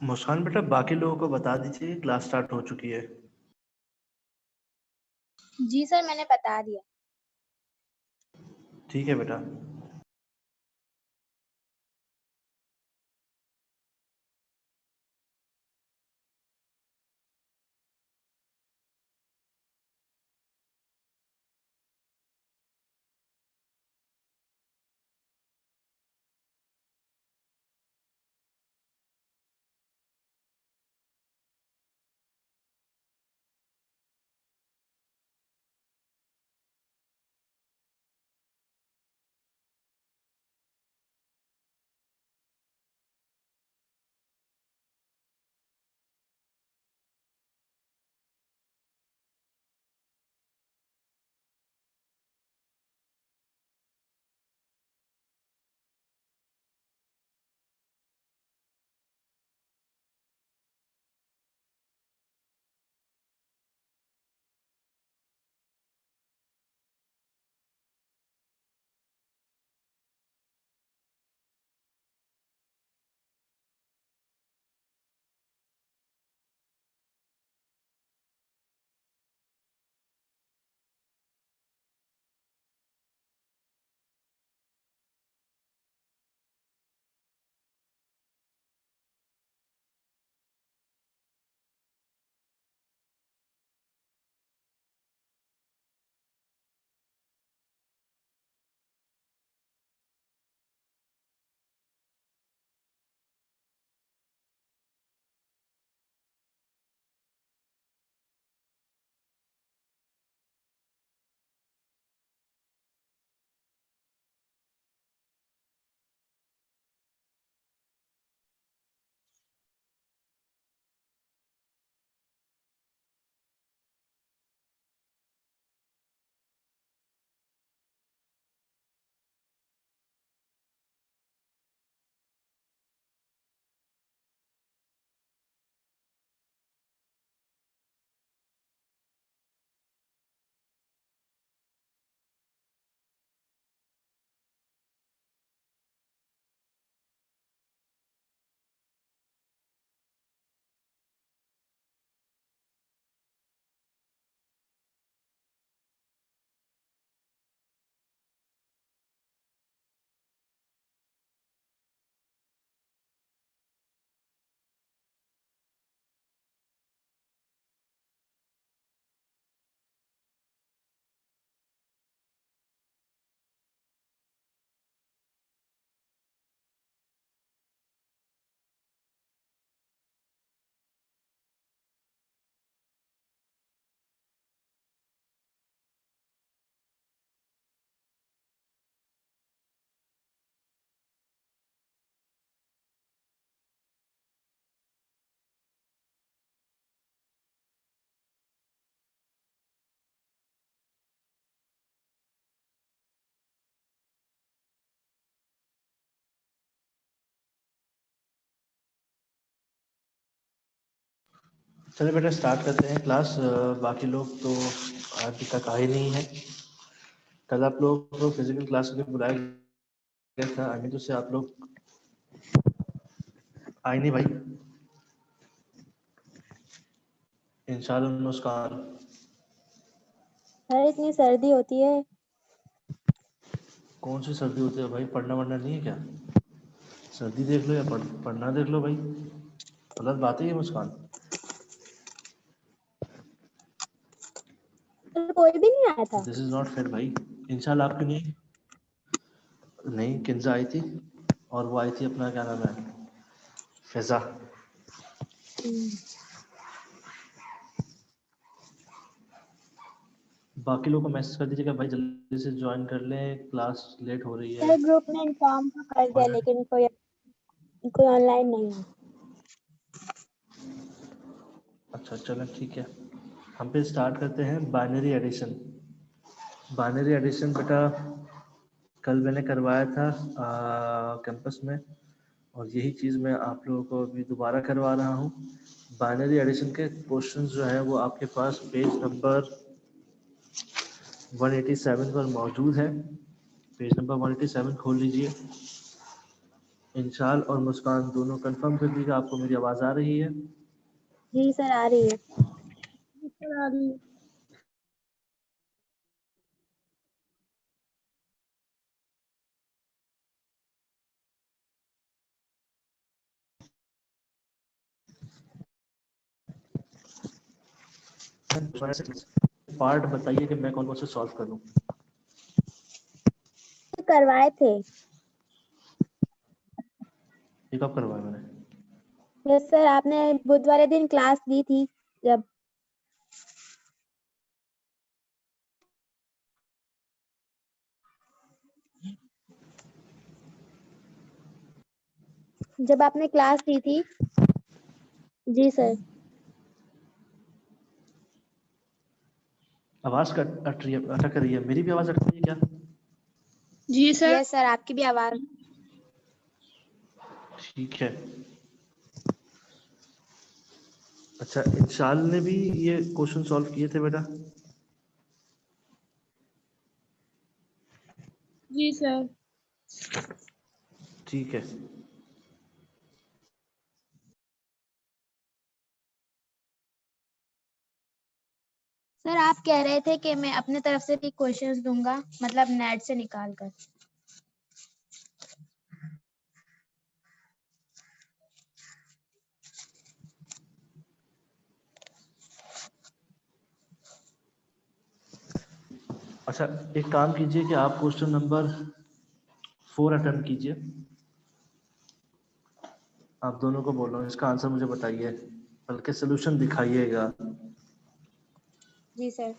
मुस्कान बेटा, बाकी लोगों को बता दीजिए क्लास स्टार्ट हो चुकी है। जी सर, मैंने बता दिया। ठीक है बेटा। चलिए बेटा, स्टार्ट करते हैं क्लास। बाकी लोग तो अभी तक आए नहीं है। कल आप लोग को फिजिकल क्लास के लिए बुलाया गया था, अभी तो से आप लोग आए नहीं भाई। इंशाल्लाह मुस्कान। सर, इतनी सर्दी होती है। कौन सी सर्दी होती है भाई? पढ़ना वढ़ना नहीं है क्या? सर्दी देख लो या पढ़ना देख लो भाई। गलत बात है ये मुस्कान। सर, कोई भी नहीं आया था। दिस इज नॉट फेयर भाई। इंशाल्लाह आपके नहीं। नहीं, किंजा आई थी और वो आई थी अपना, क्या नाम है, फिजा। बाकी लोगों को मैसेज कर दीजिएगा भाई, जल्दी से ज्वाइन कर लें, क्लास लेट हो रही है। सर, ग्रुप में इन्फॉर्म तो कर दिया, लेकिन कोई ऑनलाइन नहीं है। अच्छा चलें, ठीक है। हम पे स्टार्ट करते हैं बाइनरी एडिशन। बाइनरी एडिशन बेटा कल मैंने करवाया था कैंपस में, और यही चीज़ मैं आप लोगों को अभी दोबारा करवा रहा हूँ। बाइनरी एडिशन के क्वेश्चंस जो है वो आपके पास पेज नंबर 187 पर मौजूद है। पेज नंबर 187 खोल लीजिए। इंशाल और मुस्कान दोनों कंफर्म कर दीजिए, आपको मेरी आवाज आ रही है? जी सर, आ रही है। सर आ रही है। पार्ट बताइए कि मैं कौन कौन से सॉल्व करूं। करवाए थे। ये कब करवाया मैंने? यस सर, आपने बुधवार दिन क्लास दी थी जब आपने क्लास दी थी। जी सर। आवाज अटक रही है, मेरी भी आवाज अटक रही है क्या? जी सर। यस सर, आपकी भी आवाज। ठीक है। अच्छा, इंशाल ने भी ये क्वेश्चन सॉल्व किए थे बेटा? जी सर। ठीक है। सर आप कह रहे थे कि मैं अपने तरफ से भी क्वेश्चंस दूंगा, मतलब नेट से निकाल कर। अच्छा, एक काम कीजिए कि आप क्वेश्चन नंबर 4 अटेम्प्ट कीजिए। आप दोनों को बोल रहा हूँ, इसका आंसर मुझे बताइए, बल्कि सोल्यूशन दिखाइएगा। जी सर।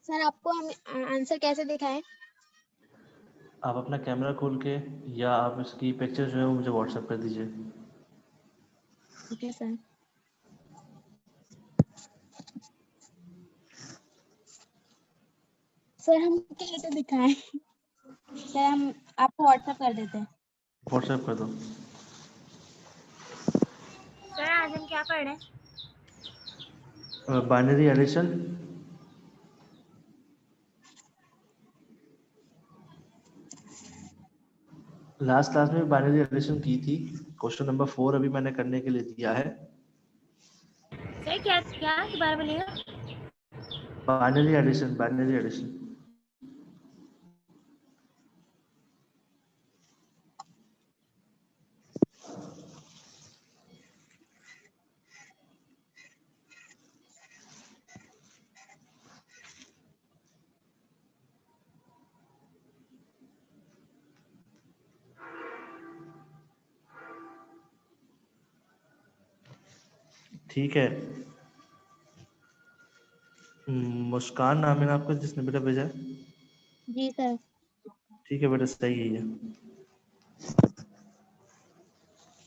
सर आपको हम आंसर कैसे दिखाएं? आप अपना कैमरा खोल के या आप इसकी पिक्चर जो है वो मुझे व्हाट्सएप कर दीजिए। Okay sir. सर हम कैसे दिखाएं? सर हम आपको व्हाट्सएप कर देते हैं। व्हाट्सएप कर दो। सर आज हम क्या पढ़ रहे हैं? Binary addition. लास्ट क्लास में बाइनरी एडिशन की थी। क्वेश्चन नंबर 4 अभी मैंने करने के लिए दिया है। सर क्या क्या दोबारा बोलिएगा? Binary addition, binary addition. ठीक है। मुस्कान नाम है ना आपका जिसने बेटा भेजा है? जी सर। ठीक है बेटा, सही है।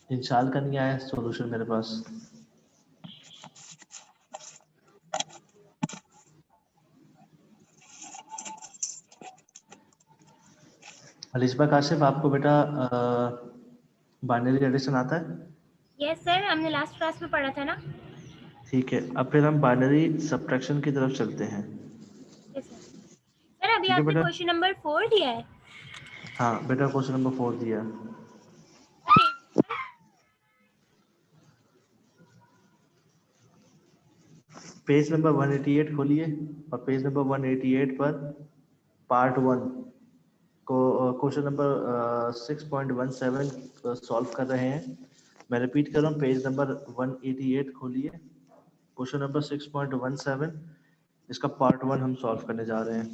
इंशाल का नहीं आया सॉल्यूशन मेरे पास। अलिशबा काशिफ, आपको बेटा बाइनरी एडिशन आता है? यस सर, हमने लास्ट क्लास में पढ़ा था ना। ठीक है, अब फिर हम बाइनरी सब्ट्रैक्शन की तरफ चलते हैं। Yes sir. सर अभी ठीक है आपने बेटा। क्वेश्चन नंबर 4 दिया है। हाँ बेटा, क्वेश्चन नंबर 4 दिया है। पेज नंबर 188 खोलिए और पेज नंबर 188 पर पार्ट 1 को क्वेश्चन नंबर 6.17 सॉल्व कर रहे हैं। मैं रिपीट कर रहा हूँ, पेज नंबर 188 खोलिए, क्वेश्चन नंबर 6.17, इसका पार्ट 1 हम सॉल्व करने जा रहे हैं।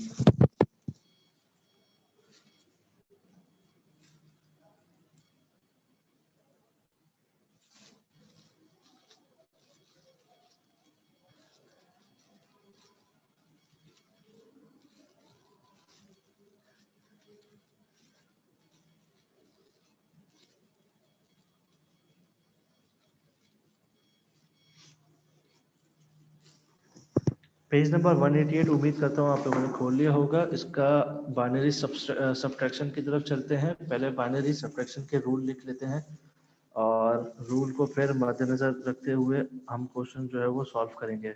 पेज नंबर 188 उम्मीद करता हूँ आप लोगों ने खोल लिया होगा। इसका बाइनरी सब्ट्रैक्शन की तरफ चलते हैं। पहले बाइनरी सब्ट्रैक्शन के रूल लिख लेते हैं और रूल को फिर मद्देनजर रखते हुए हम क्वेश्चन जो है वो सॉल्व करेंगे।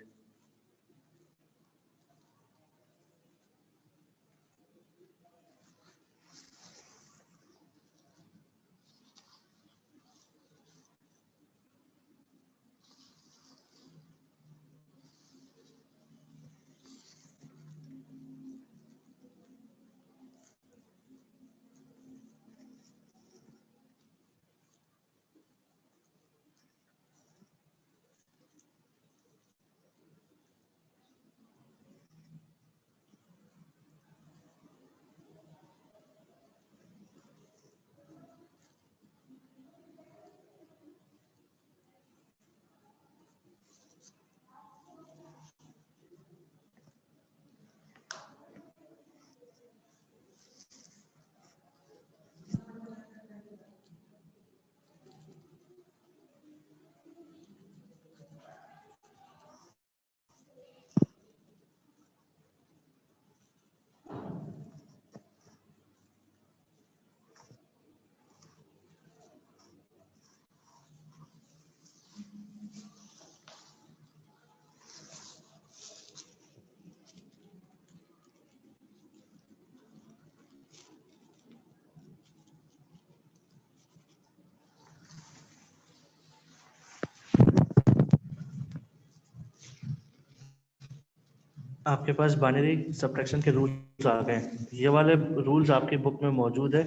आपके पास बाइनरी सब्ट्रैक्शन के रूल्स आ गए हैं। ये वाले रूल्स आपकी बुक में मौजूद है।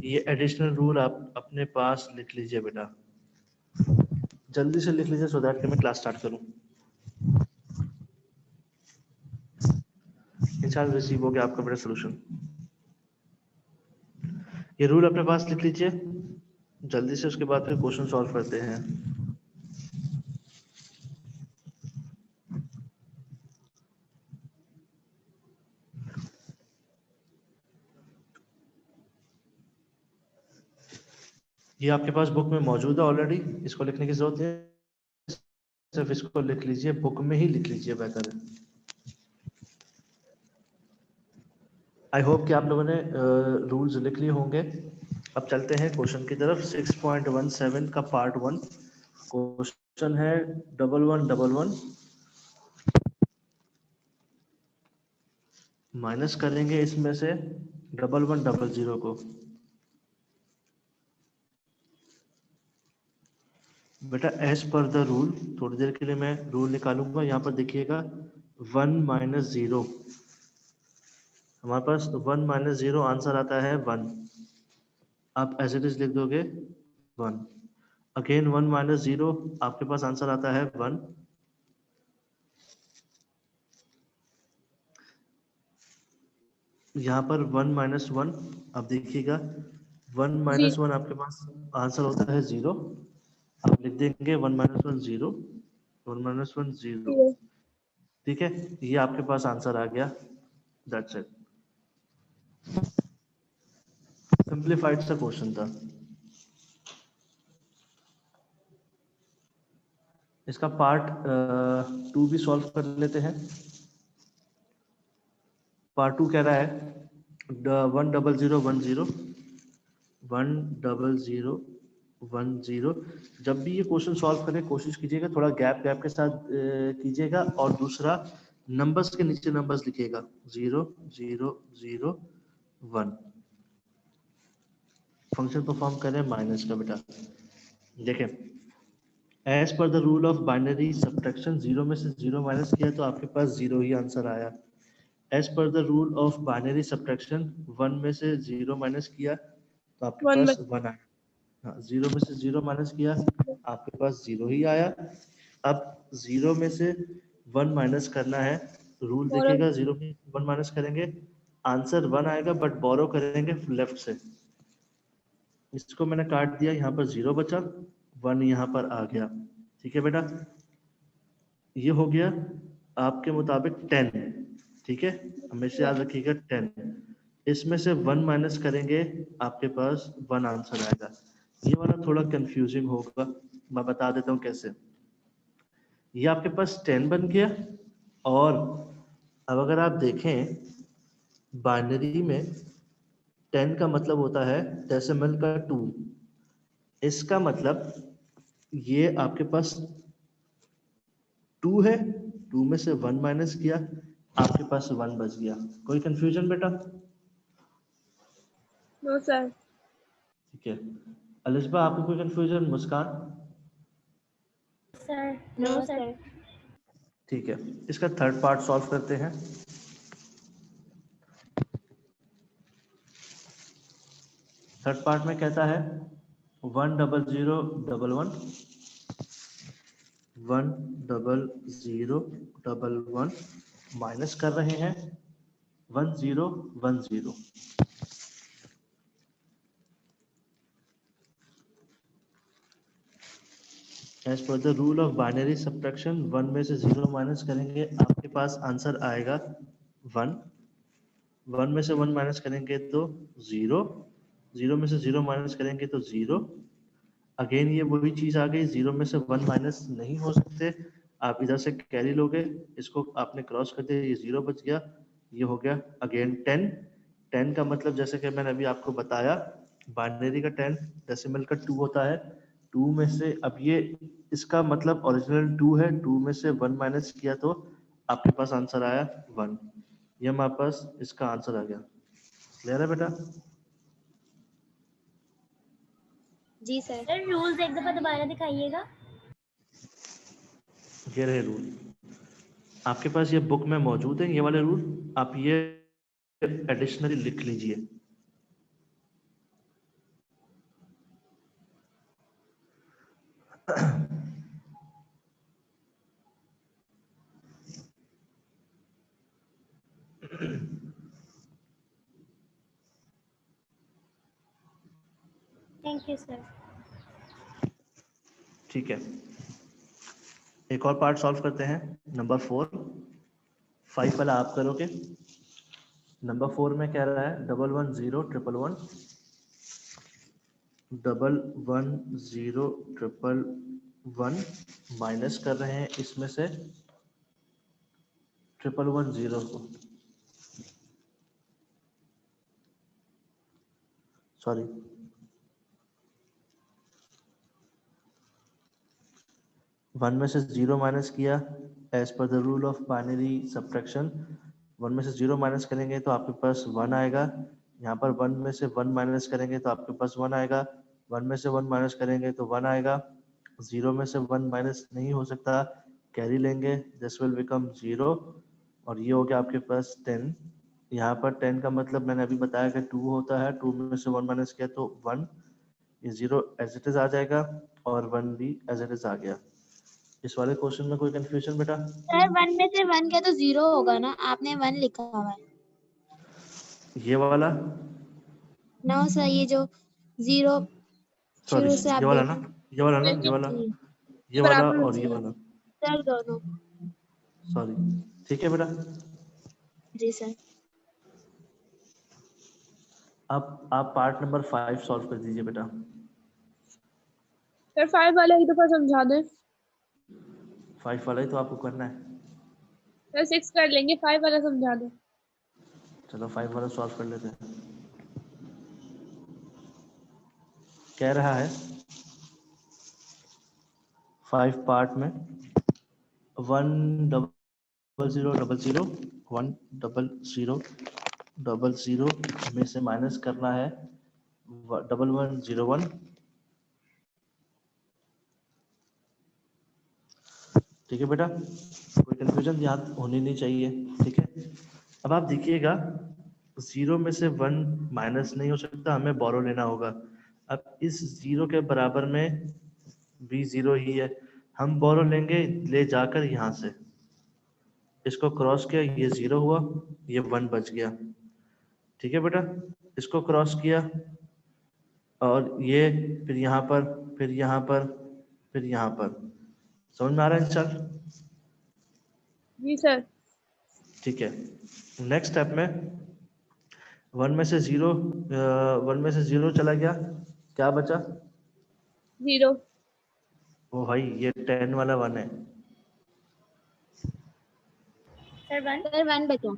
ये एडिशनल रूल आप अपने पास लिख लीजिए बेटा, जल्दी से लिख लीजिए सो दैट कि मैं क्लास स्टार्ट करूं। इंशाल्लाह रिसीव हो गया आपका बेटा सोल्यूशन। ये रूल अपने पास लिख लीजिए जल्दी से, उसके बाद फिर क्वेश्चन सॉल्व करते हैं। ये आपके पास बुक में मौजूद है ऑलरेडी, इसको लिखने की जरूरत है, सिर्फ इसको लिख लीजिए, बुक में ही लिख लीजिए, बेहतर है। आई होप कि आप लोगों ने रूल्स लिख लिए होंगे। अब चलते हैं क्वेश्चन की तरफ। 6.17 का पार्ट 1 क्वेश्चन है 1111 माइनस करेंगे इसमें से 1100 को। बेटा एज पर द रूल, थोड़ी देर के लिए मैं रूल निकालूंगा। यहाँ पर देखिएगा 1 - 0, हमारे पास 1 - 0 आंसर आता है 1। आप एज इट इज लिख दोगे 1। अगेन 1 - 0 आपके पास आंसर आता है 1। यहाँ पर 1 - 1, अब देखिएगा 1 - 1 आपके पास आंसर होता है 0। आप लिख देंगे 1 - 1 0, 1 - 1 0। ठीक है, ये आपके पास आंसर आ गया। दैट्स इट, सिंपलीफाइड सा क्वेश्चन था। इसका पार्ट 2 भी सॉल्व कर लेते हैं। पार्ट 2 कह रहा है 10010 10010। जब भी ये क्वेश्चन सॉल्व करें कोशिश कीजिएगा थोड़ा गैप के साथ कीजिएगा, और दूसरा नंबर्स के नीचे नंबर्स लिखिएगा 0 0 0 1। फंक्शन परफॉर्म करें माइनस का बेटा। देखें as per the rule of binary subtraction, 0 में से 0 माइनस किया तो आपके पास 0 ही आंसर आया। As per the rule of binary subtraction, 1 में से 0 माइनस किया तो आपके वन पास 1 आया। हाँ, 0 में से 0 माइनस किया आपके पास 0 ही आया। अब 0 में से 1 माइनस करना है, रूल देखिएगा, 0 में 1 माइनस करेंगे आंसर 1 आएगा, बट बोरो करेंगे लेफ्ट से। इसको मैंने काट दिया, यहाँ पर 0 बचा, 1 यहाँ पर आ गया। ठीक है बेटा, ये हो गया आपके मुताबिक 10। ठीक है, हमेशा याद रखिएगा 10। इसमें से 1 माइनस करेंगे आपके पास 1 आंसर आएगा। ये वाला थोड़ा कंफ्यूजिंग होगा, मैं बता देता हूँ कैसे। ये आपके पास 10 बन गया, और अब अगर आप देखें बाइनरी में 10 का मतलब होता है डेसिमल का 2। इसका मतलब ये आपके पास 2 है, 2 में से 1 माइनस किया आपके पास 1 बच गया। कोई कंफ्यूजन बेटा? No sir. ठीक है, अलिस्बा आपको कोई confusion? Muskan? Sir no sir. ठीक है, इसका थर्ड पार्ट सॉल्व करते हैं। थर्ड पार्ट में कहता है 10011 10011 माइनस कर रहे हैं 1010। As per the rule of binary subtraction, 1 में से 0 माइनस करेंगे आपके पास आंसर आएगा 1। 1 में से 1 माइनस करेंगे तो 0, 0 में से 0 माइनस करेंगे तो 0। अगेन ये वही चीज आ गई, 0 में से 1 माइनस नहीं हो सकते, आप इधर से कैरी लोगे, इसको आपने क्रॉस कर दिया, ये 0 बच गया। ये हो गया अगेन 10। 10 का मतलब जैसे कि मैंने अभी आपको बताया, बाइनरी का 10 डेसिमल का 2 होता है। 2 में से अब ये इसका मतलब ओरिजिनल 2 है, 2 में से 1 माइनस किया तो आपके पास आंसर आया 1। ये हमारे पास इसका आंसर आ गया। क्लियर है बेटा? जी सर। सर रूल्स एक दफा दोबारा दिखाइएगा। ये रहे रूल, आपके पास ये बुक में मौजूद है, ये वाले रूल आप ये एडिशनली लिख लीजिए। Thank you sir. ठीक है, एक और पार्ट सॉल्व करते हैं, नंबर 4। 5 वाला आप करोगे। नंबर 4 में कह रहा है 11011 11011 माइनस कर रहे हैं इसमें से 1110 को, सॉरी 1 में से 0 माइनस किया as per the rule of binary subtraction. 1 में से 0 माइनस करेंगे तो आपके पास 1 आएगा। यहाँ पर 1 में से 1 माइनस करेंगे तो आपके पास 1 आएगा। 1 में से 1 माइनस करेंगे तो 1 आएगा। 0 में से 1 माइनस नहीं हो सकता, कैरी लेंगे, दिस विल बिकम 0, और ये हो गया आपके पास 10। यहाँ पर 10 का मतलब मैंने अभी बताया कि 2 होता है, 2 में से 1 माइनस किया तो 1, ये 0 एज इट इज आ जाएगा और 1 भी एज इट इज आ गया। इस वाले क्वेश्चन में कोई कंफ्यूजन बेटा? सर 1 में से 1 क्या तो 0 होगा ना, आपने 1 लिखा हुआ है। ये वाला, नो सर, ये जो 0 सॉरी शुरू से आप ये वाला ना, देख ये वाला ना, ये वाला, जी ये वाला बराबर और ये वाला, सर दोनों। सॉरी। ठीक है बेटा, जी सर। अब आप पार्ट नंबर 5 सॉल्व कर दीजिए बेटा। सर 5 वाला एक दफा समझा दें। 5 वाला ही तो आपको करना है। सर 6 कर लेंगे, 5 वाला समझा दें। चलो 5 वाला सॉल्व कर लेते हैं। कह रहा है 5 पार्ट में 10000 10000 में से माइनस करना है 1101 ठीक है बेटा, कोई कंफ्यूजन याद होनी नहीं चाहिए। ठीक है, अब आप देखिएगा 0 में से 1 माइनस नहीं हो सकता, हमें बोरो लेना होगा। अब इस 0 के बराबर में भी 0 ही है, हम बोरो लेंगे ले जाकर यहाँ से, इसको क्रॉस किया, ये 0 हुआ, ये 1 बच गया। ठीक है बेटा, इसको क्रॉस किया और ये फिर यहाँ पर, फिर यहाँ पर, फिर यहाँ पर। समझ में आ रहा है इंसान? जी सर। ठीक है, नेक्स्ट स्टेप में 1 में से 0, 1 में से 0 चला गया, क्या बचा? 0। ओ भाई ये 10 वाला 1 है। सर 1 बचा।